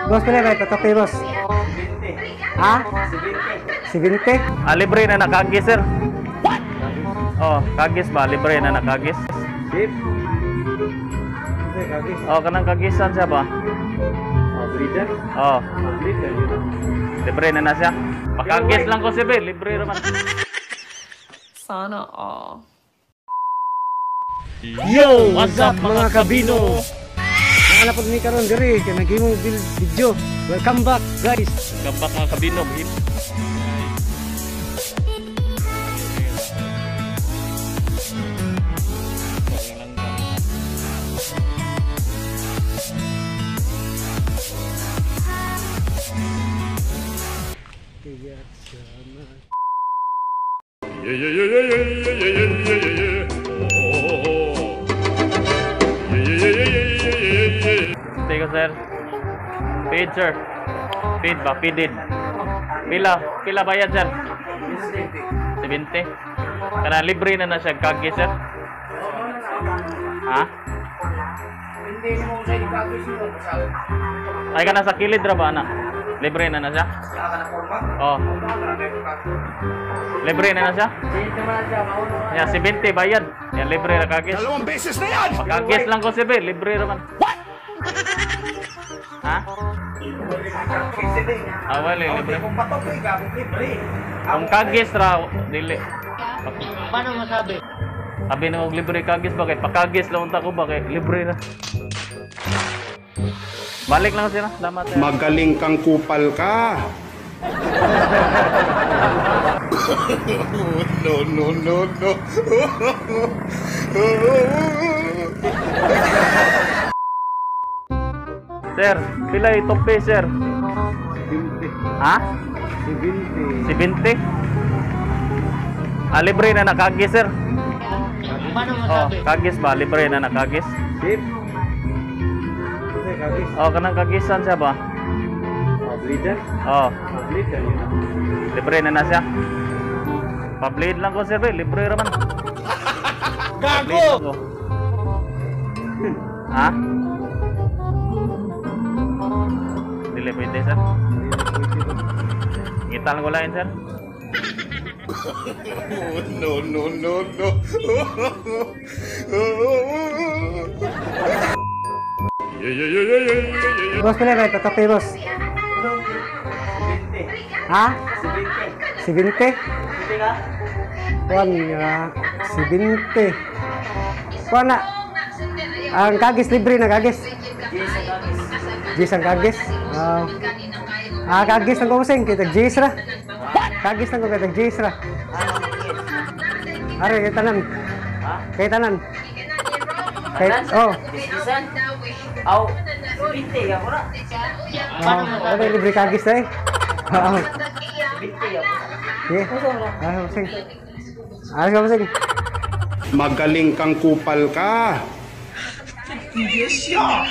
Boss, pala kayo, tatoke, boss. Ha? 70? Libre na nakagis, sir. Oh, kagis ba? Libre na nakagis. Beef? Kagis. Oh, kanang kagisan siya ba? Breeder? Oh, Breeder. libre na siya. Pakagis lang ko si Bel, libre naman. Sana all. Yo! What's up mga kabino? Nakalapod ni karon diri kay naghimong video. Welcome back guys. Gambak mga kabino. Teka sir. Paid sir. Paid ba? Paid. Pila bayad sir? 70. Kana libre na siya kagi sir. Ha? Hindi mo sa ikagis mo kasal. Ay kana sa kilid ra ba na? Libre na siya? Saka na forma. Oh. Libre na siya? Dito man siya mauno. Ya, 70 bayad. Yan, libre na kagis. Dalawang beses na yan! Kagis lang ko si Bel, libre naman. What? Ha? Wala, libre. Kung patok ko ikagis libre. Kung kagis ra, dili. Paano masabi? Sabi na huwag libre kagis ba? Kaya pakagis lang unta ko ba? Kaya libre na. Balik lang sila. Salamat. Magaling kang kupal ka. No. Sir, pila itong pay, sir? 70. Ha? 70. 70? Libre na nakagis, sir. Paano Oh, kagis ba? Libre na nakagis. Beef? Kagis. Oh, kanang kagisan siya ba? Breeder? Oh, Breeder. libre na siya. Pa-bleed lang ko, sir. Libre naman. Gago! Ha? Dili pwede, sir. Ngital ko lain, sir. No. Boss, pala kayo, tatoke, boss. Ha? 70? Kuan nga 70. Kuan na. Ang kagis libre na kagis. Gis ang kagis. Kagis ang kusing kita gis ra. Kagis ang kita gis ra. Are kay tanan. Kay tanan. Kay oh. Aw, binti ka mo na. Ano libre kagis na eh. Oo. Binti ka. Yeah. Kusing. Kusing. Magaling kang kupal ka. Yes, yeah.